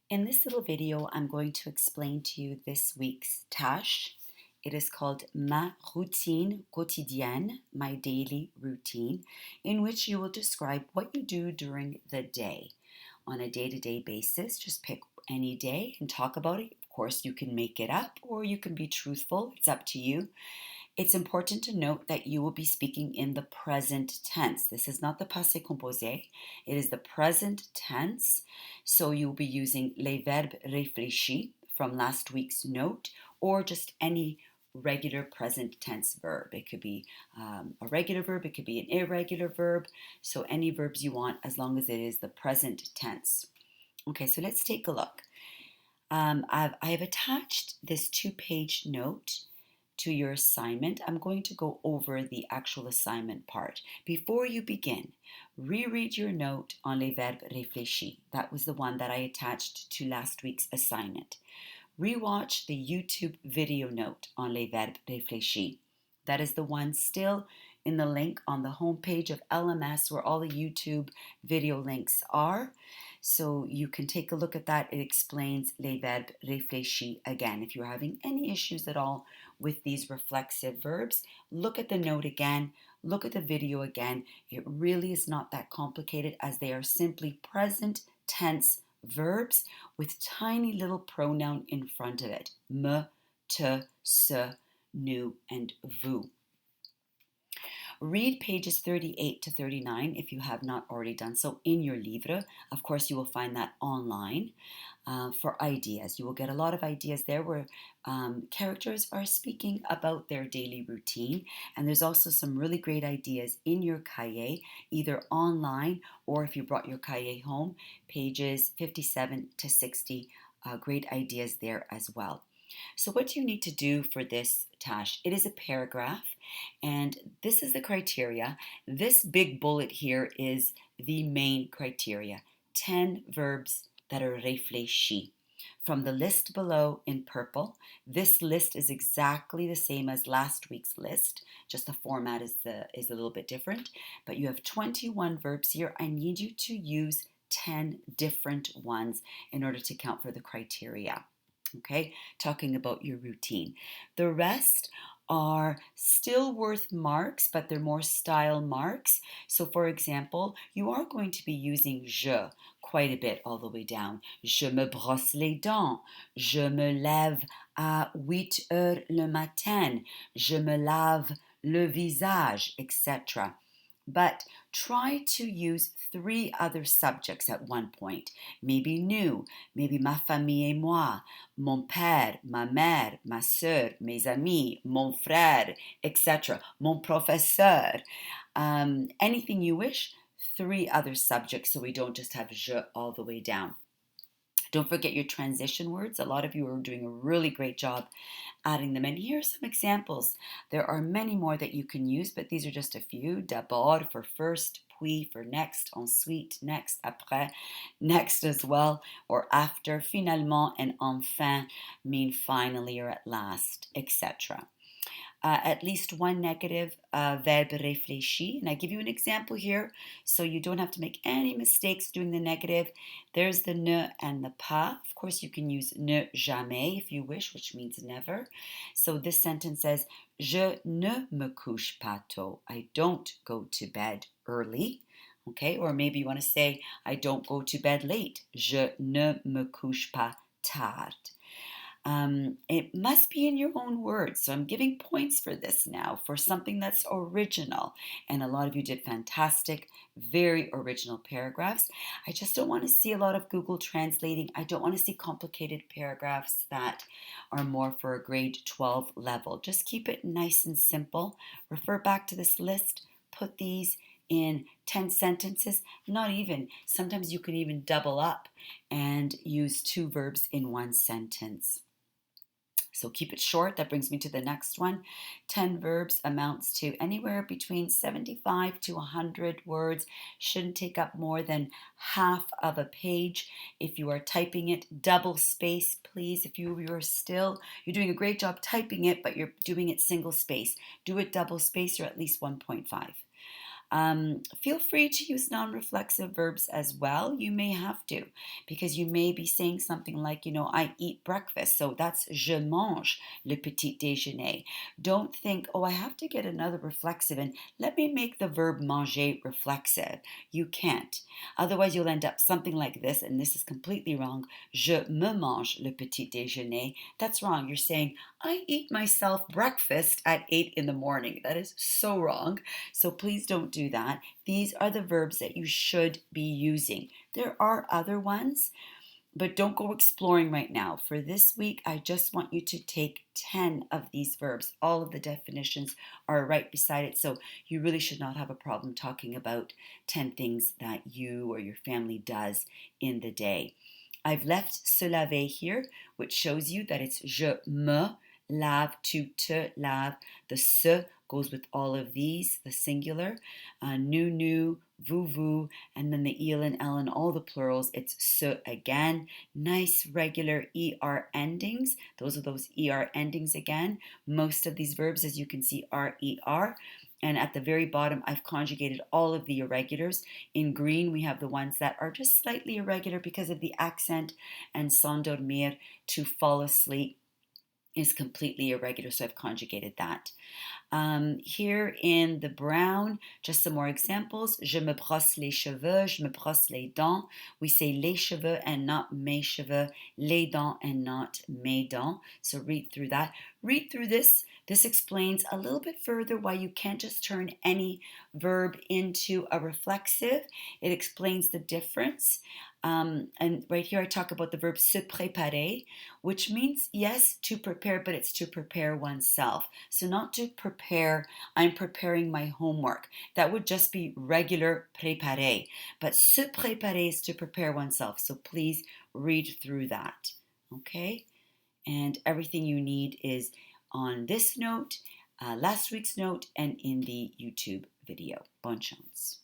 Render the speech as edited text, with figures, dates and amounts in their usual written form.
In this little video, I'm going to explain to you this week's tâche. It is called Ma routine quotidienne, my daily routine, in which you will describe what you do during the day. On a day-to-day basis, just pick any day and talk about it. Of course, you can make it up or you can be truthful. It's up to you. It's important to note that you will be speaking in the present tense. This is not the passé composé, it is the present tense. So you'll be using les verbes réfléchis from last week's note or just any regular present tense verb. It could be a regular verb, it could be an irregular verb. So any verbs you want as long as it is the present tense. Okay, so let's take a look. I have attached this 2-page note to your assignment. I'm going to go over the actual assignment part. Before you begin, reread your note on les verbes réfléchis. That was the one that I attached to last week's assignment. Rewatch the YouTube video note on les verbes réfléchis. That is the one still in the link on the homepage of LMS where all the YouTube video links are. So you can take a look at that. It explains les verbes réfléchis again. If you're having any issues at all with these reflexive verbs, look at the note again, look at the video again. It really is not that complicated as they are simply present tense verbs with tiny little pronoun in front of it. Me, te, se, nous, and vous. Read pages 38 to 39 if you have not already done so in your livre. Of course, you will find that online for ideas. You will get a lot of ideas there where characters are speaking about their daily routine. And there's also some really great ideas in your cahier, either online or if you brought your cahier home, pages 57 to 60. Great ideas there as well. So what do you need to do for this tâche? It is a paragraph, and this is the criteria. This big bullet here is the main criteria. 10 verbs that are réfléchis. From the list below in purple, this list is exactly the same as last week's list, just the format is a little bit different, but you have 21 verbs here. I need you to use 10 different ones in order to count for the criteria. Okay, talking about your routine. The rest are still worth marks, but they're more style marks. So for example, you are going to be using je quite a bit all the way down. Je me brosse les dents. Je me lève à 8 heures le matin. Je me lave le visage, etc. But try to use 3 other subjects at one point. Maybe nous, maybe ma famille et moi, mon père, ma mère, ma sœur, mes amis, mon frère, etc. Mon professeur. Anything you wish, 3 other subjects so we don't just have je all the way down. Don't forget your transition words. A lot of you are doing a really great job adding them in. Here are some examples. There are many more that you can use, but these are just a few. D'abord for first, puis for next, ensuite, next, après, next as well, or after, finalement, and enfin mean finally or at last, etc. At least one negative verbe réfléchi. And I give you an example here so you don't have to make any mistakes doing the negative. There's the ne and the pas. Of course, you can use ne jamais if you wish, which means never. So this sentence says, je ne me couche pas tôt. I don't go to bed early. Okay, or maybe you want to say, I don't go to bed late. Je ne me couche pas tard. It must be in your own words. So I'm giving points for this now for something that's original. And a lot of you did fantastic, very original paragraphs. I just don't want to see a lot of Google translating. I don't want to see complicated paragraphs that are more for a grade 12 level. Just keep it nice and simple. Refer back to this list. Put these in 10 sentences, not even. Sometimes you can even double up and use 2 verbs in 1 sentence. So keep it short. That brings me to the next one. 10 verbs amounts to anywhere between 75 to 100 words. Shouldn't take up more than half of a page. If you are typing it, double space, please. If you're doing a great job typing it, but you're doing it single space, do it double space or at least 1.5. Feel free to use non-reflexive verbs as well. You may have to, because you may be saying something like, I eat breakfast. So that's je mange le petit déjeuner. Don't think, oh, I have to get another reflexive and let me make the verb manger reflexive. You can't. Otherwise, you'll end up something like this, and this is completely wrong. Je me mange le petit déjeuner. That's wrong. You're saying, I eat myself breakfast at 8 in the morning. That is so wrong. So please don't do that. These are the verbs that you should be using. There are other ones, but don't go exploring right now. For this week, I just want you to take 10 of these verbs. All of the definitions are right beside it, so you really should not have a problem talking about 10 things that you or your family does in the day. I've left se laver here, which shows you that it's je me lave, tu te lave. The se goes with all of these, the singular, nous, vous, and then the il and ellen, all the plurals, it's se again. Nice regular er endings. Those are those er endings again. Most of these verbs, as you can see, are er. And at the very bottom, I've conjugated all of the irregulars. In green, we have the ones that are just slightly irregular because of the accent, and s'endormir, to fall asleep, is completely irregular, so I've conjugated that. Here in the brown, just some more examples. Je me brosse les cheveux, je me brosse les dents. We say les cheveux and not mes cheveux, les dents and not mes dents. So read through that. Read through this. This explains a little bit further why you can't just turn any verb into a reflexive. It explains the difference. And right here I talk about the verb se préparer, which means, yes, to prepare, but it's to prepare oneself. So not to prepare, I'm preparing my homework. That would just be regular préparer. But se préparer is to prepare oneself. So please read through that. Okay? And everything you need is on this note, last week's note, and in the YouTube video. Bonne chance.